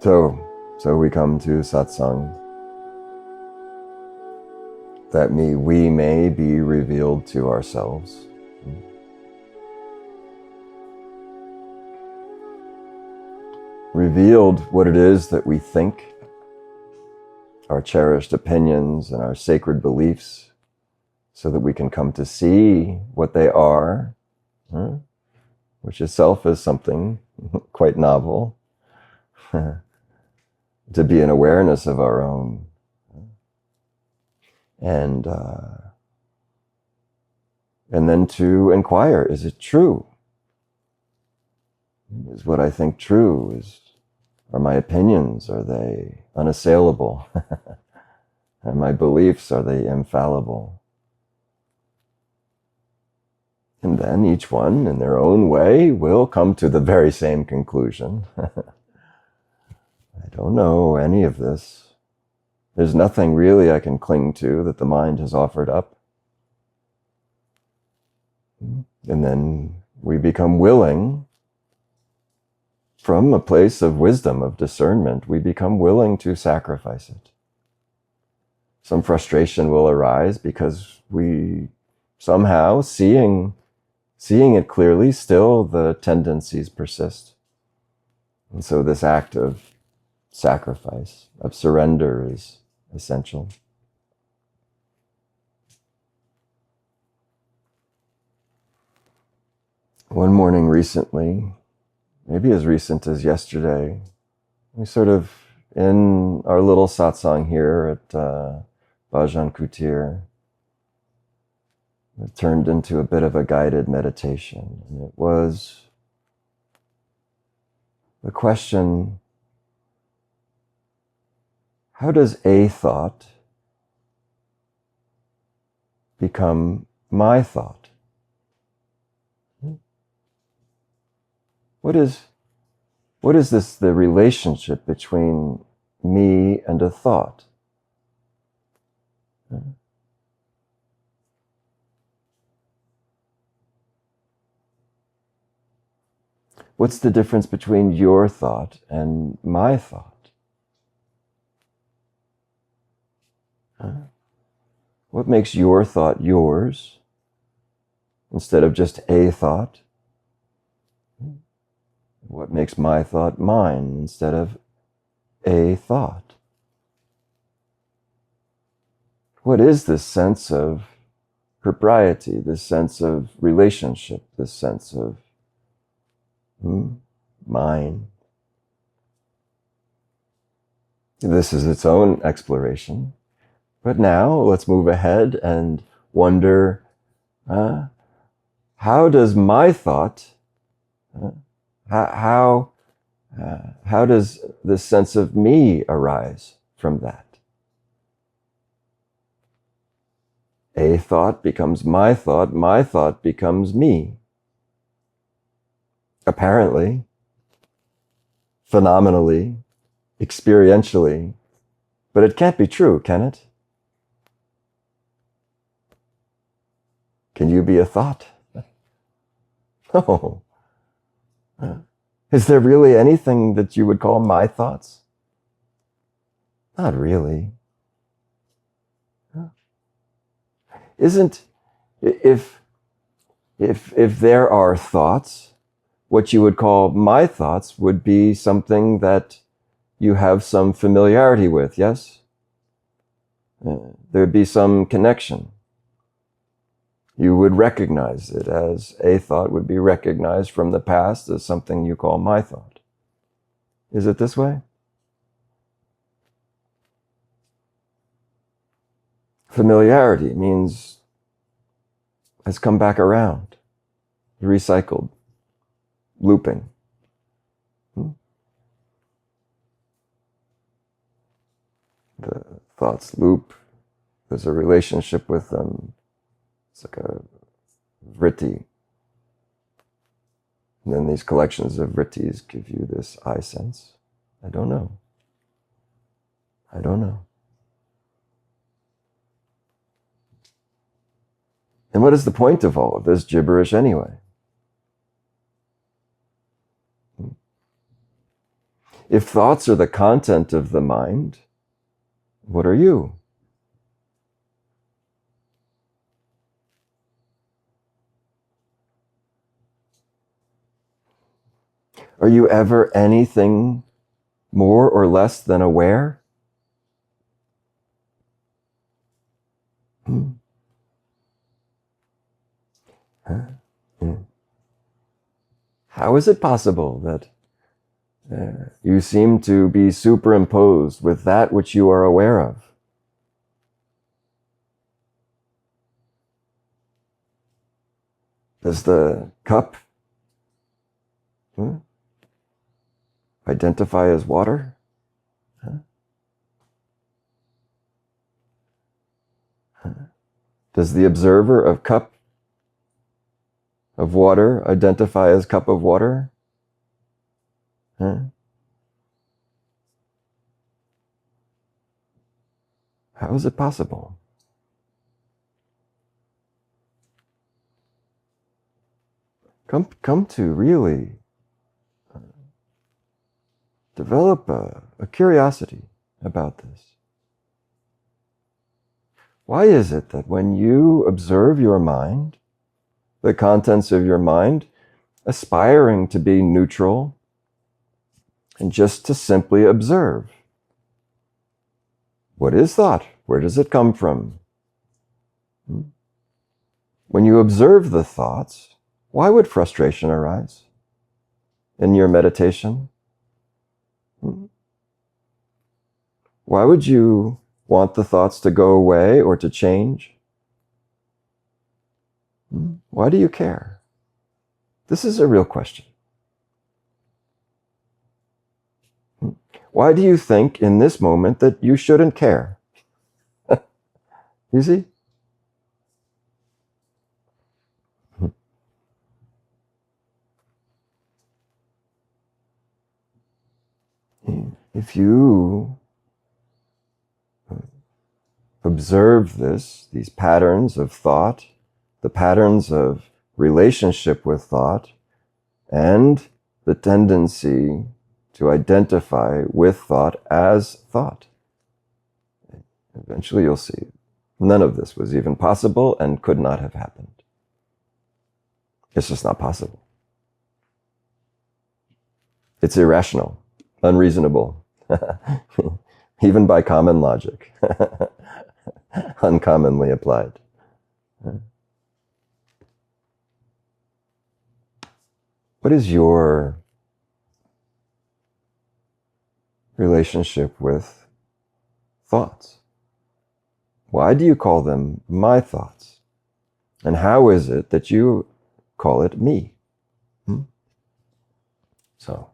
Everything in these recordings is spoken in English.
So we come to Satsang, that we may be revealed to ourselves. Revealed what it is that we think, our cherished opinions and our sacred beliefs, so that we can come to see what they are, which itself is something quite novel, to be an awareness of our own. And then to inquire, is it true? Is what I think true? Are my opinions, are they unassailable? And my beliefs, are they infallible? And then each one, in their own way, will come to the very same conclusion. I don't know any of this. There's nothing really I can cling to that the mind has offered up. And then we become willing, from a place of wisdom, of discernment, we become willing to sacrifice it. Some frustration will arise because we somehow, seeing it clearly, still the tendencies persist. And so this act of sacrifice, of surrender, is essential. One morning recently, maybe as recent as yesterday, we sort of, in our little satsang here at Bhajan Kutir, it turned into a bit of a guided meditation. And it was the question, how does a thought become my thought? What is this, the relationship between me and a thought? What's the difference between your thought and my thought? What makes your thought yours instead of just a thought? What makes my thought mine instead of a thought? What is this sense of propriety, this sense of relationship, this sense of mine? This is its own exploration. But now let's move ahead and wonder, how does my thought, how does this sense of me arise from that? A thought becomes my thought becomes me. Apparently, phenomenally, experientially, but it can't be true, can it? Can you be a thought? No. Is there really anything that you would call my thoughts? Not really. Isn't, if there are thoughts, what you would call my thoughts would be something that you have some familiarity with, yes? There'd be some connection. You would recognize it as a thought would be recognized from the past as something you call my thought. Is it this way? Familiarity means has come back around, recycled, looping. The thoughts loop. There's a relationship with them. It's like a vritti. And then these collections of vrittis give you this I sense. I don't know. I don't know. And what is the point of all of this gibberish anyway? If thoughts are the content of the mind, what are you? Are you ever anything more or less than aware? How is it possible that you seem to be superimposed with that which you are aware of? Does the cup identify as water? Does the observer of cup of water identify as cup of water? How is it possible? Come to really develop a curiosity about this. Why is it that when you observe your mind, the contents of your mind, aspiring to be neutral and just to simply observe, what is thought? Where does it come from? When you observe the thoughts, why would frustration arise in your meditation? Why would you want the thoughts to go away or to change? Why do you care? This is a real question. Why do you think in this moment that you shouldn't care? You see? If you observe these patterns of thought, the patterns of relationship with thought, and the tendency to identify with thought as thought, eventually you'll see none of this was even possible and could not have happened. It's just not possible. It's irrational, unreasonable, even by common logic, uncommonly applied. What is your relationship with thoughts? Why do you call them my thoughts? And how is it that you call it me? So,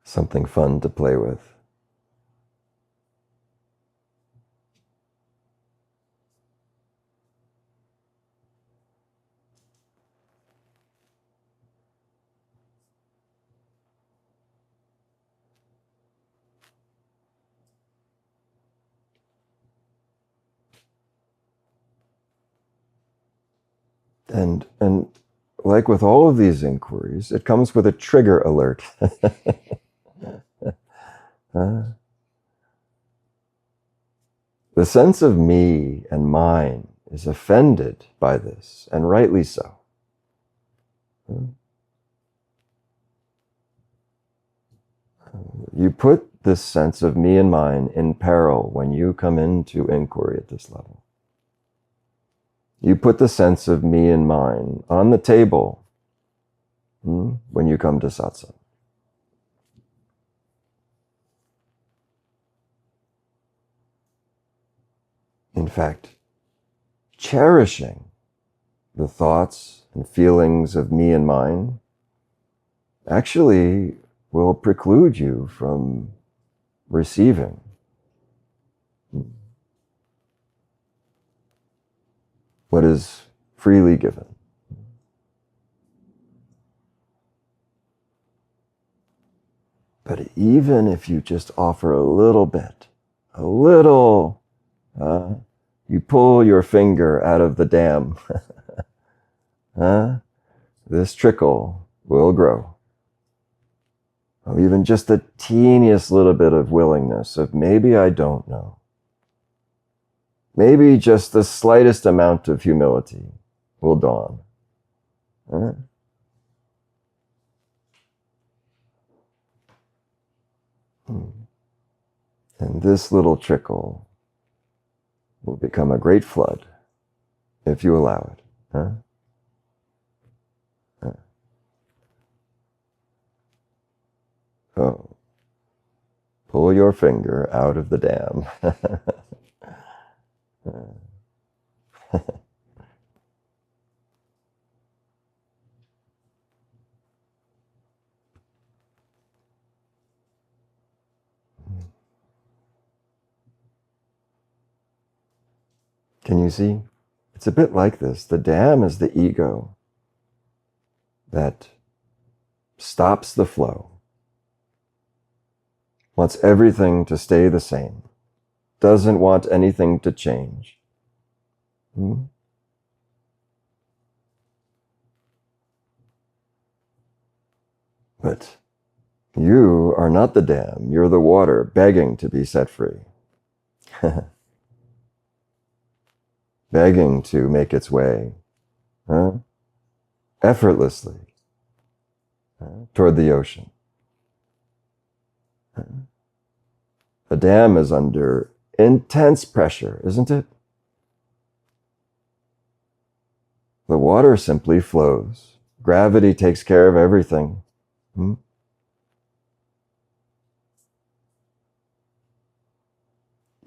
something fun to play with. And like with all of these inquiries, it comes with a trigger alert. The sense of me and mine is offended by this, and rightly so. You put this sense of me and mine in peril when you come into inquiry at this level. You put the sense of me and mine on the table when you come to satsang. In fact, cherishing the thoughts and feelings of me and mine actually will preclude you from receiving what is freely given. But even if you just offer a little bit, a little, you pull your finger out of the dam, this trickle will grow. or even just the teeniest little bit of willingness of maybe I don't know. Maybe just the slightest amount of humility will dawn. Huh? And this little trickle will become a great flood if you allow it. Huh? Huh. Oh, pull your finger out of the dam. Can you see? It's a bit like this. The dam is the ego that stops the flow, wants everything to stay the same, doesn't want anything to change. But you are not the dam, you're the water begging to be set free. Begging to make its way effortlessly toward the ocean. A dam is under intense pressure, isn't it? The water simply flows. Gravity takes care of everything.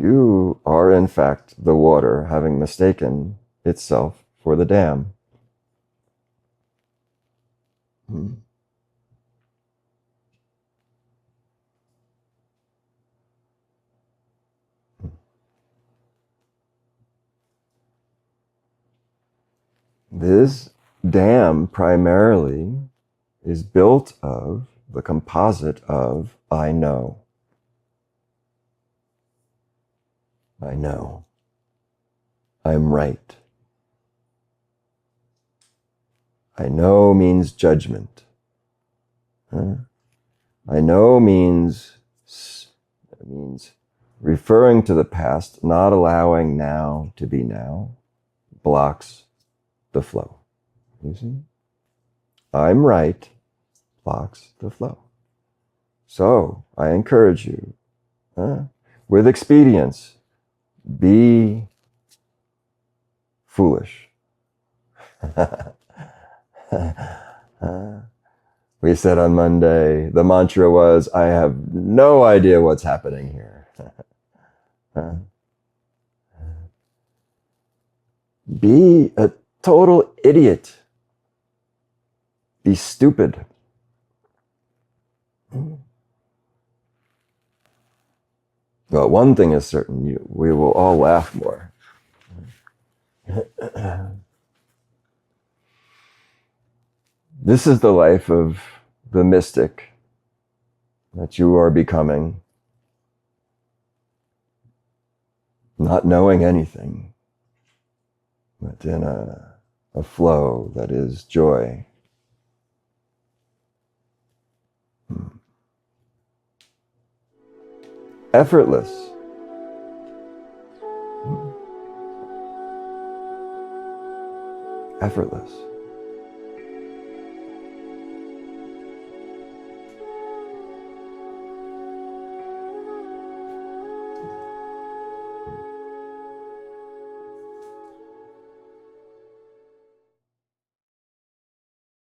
You are, in fact, the water having mistaken itself for the dam. This dam primarily is built of the composite of I know. I know. I'm right. I know means judgment. I know means referring to the past, not allowing now to be now, blocks the flow. You see? I'm right blocks the flow. So I encourage you, with expedience, be foolish. We said on Monday, the mantra was, I have no idea what's happening here. Be a total idiot. Be stupid. Well, one thing is certain, we will all laugh more. This is the life of the mystic that you are becoming, not knowing anything, but in a flow that is joy. Effortless. Effortless.